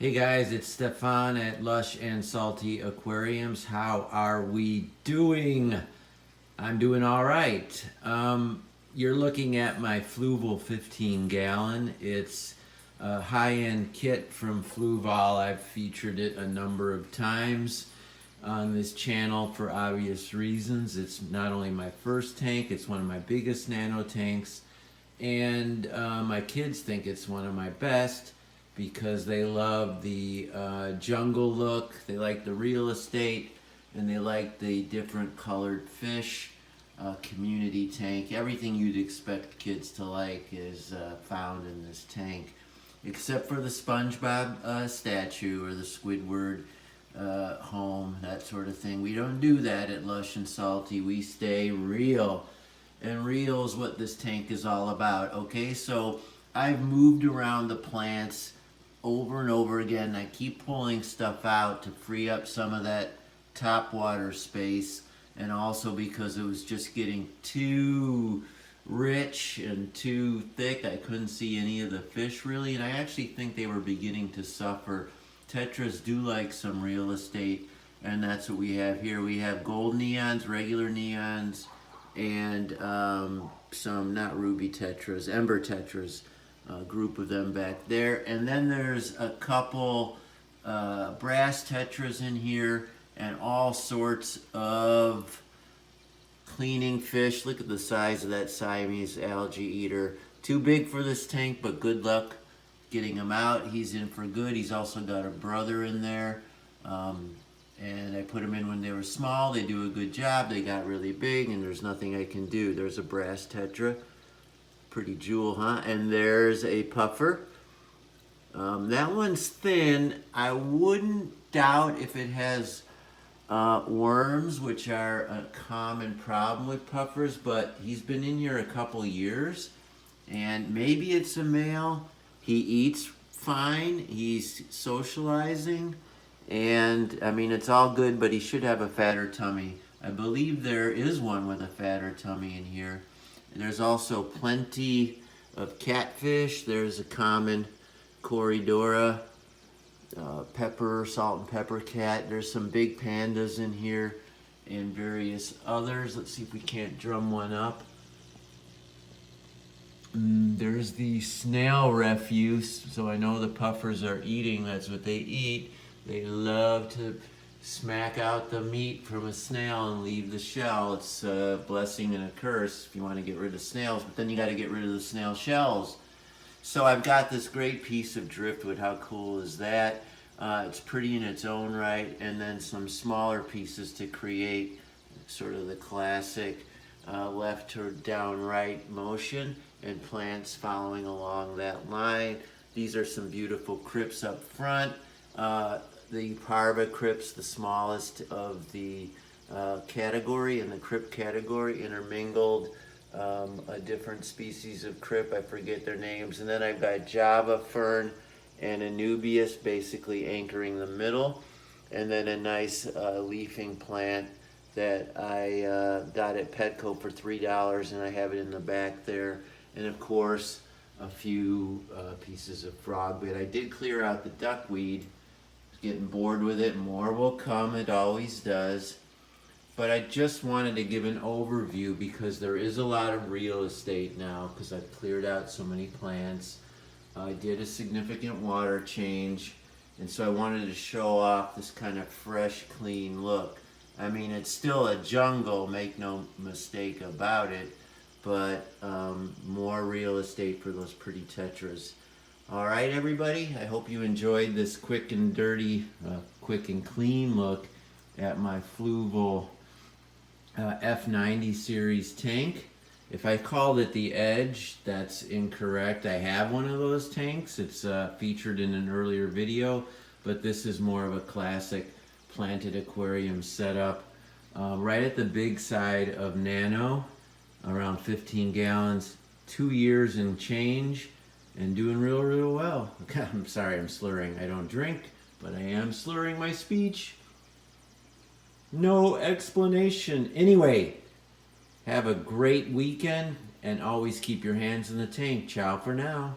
Hey guys, it's Stefan at Lush and Salty Aquariums. How are we doing? I'm doing all right. You're looking at my Fluval 15 gallon. It's a high-end kit from Fluval. I've featured it a number of times on this channel for obvious reasons. It's not only my first tank, it's one of my biggest nano tanks, and my kids think it's one of my best because they love the jungle look, they like the real estate, and they like the different colored fish. Community tank. Everything you'd expect kids to like is found in this tank, except for the SpongeBob statue or the Squidward home, that sort of thing. We don't do that at Lush and Salty. We stay real, and real is what this tank is all about. Okay, so I've moved around the plants over and over again. I keep pulling stuff out to free up some of that top water space, and also because it was just getting too rich and too thick. I couldn't see any of the fish really, and I actually think they were beginning to suffer. Tetras do like some real estate, and that's what we have here. We have gold neons, regular neons, and some not ruby tetras, ember tetras. Group of them back there, and then there's a couple brass tetras in here and all sorts of cleaning fish. Look at the size of that Siamese algae eater. Too big for this tank, but good luck getting him out. He's in for good. He's also got a brother in there, and I put them in when they were small. They do a good job. They got really big, and there's nothing I can do. There's a brass tetra. Pretty jewel, huh? And there's a puffer. That one's thin. I wouldn't doubt if it has worms, which are a common problem with puffers, but he's been in here a couple years, and maybe it's a male. He eats fine. He's socializing, and I mean, it's all good, but he should have a fatter tummy. I believe there is one with a fatter tummy in here. There's also plenty of catfish. There's a common Corridora, pepper, salt and pepper cat. There's some big pandas in here and various others. Let's see if we can't drum one up. There's the snail refuse. So I know the puffers are eating. That's what they eat. They love to smack out the meat from a snail and leave the shell. It's a blessing and a curse if you want to get rid of snails, but then you got to get rid of the snail shells. So I've got this great piece of driftwood. How cool is that? It's pretty in its own right, and then some smaller pieces to create sort of the classic left to down right motion, and plants following along that line. These are some beautiful crypts up front. The parva crypts, the smallest of the category, in the crypt category, intermingled a different species of crypt. I forget their names. And then I've got Java fern and Anubias basically anchoring the middle. And then a nice leafing plant that I got at Petco for $3, and I have it in the back there. And of course, a few pieces of frog bait. I did clear out the duckweed. Getting bored with it. More will come. It always does. But I just wanted to give an overview because there is a lot of real estate now because I've cleared out so many plants. I did a significant water change, and so I wanted to show off this kind of fresh, clean look. I mean, it's still a jungle, make no mistake about it, but more real estate for those pretty tetras. All right, everybody, I hope you enjoyed this quick and dirty, quick and clean look at my Fluval F Series tank. If I called it the Edge, that's incorrect. I have one of those tanks. It's featured in an earlier video, but this is more of a classic planted aquarium setup. Right at the big side of nano, around 15 gallons, 2 years and change. And doing real well. I'm sorry, I'm slurring. I don't drink, but I am slurring my speech. No explanation. Anyway, have a great weekend, and always keep your hands in the tank. Ciao for now.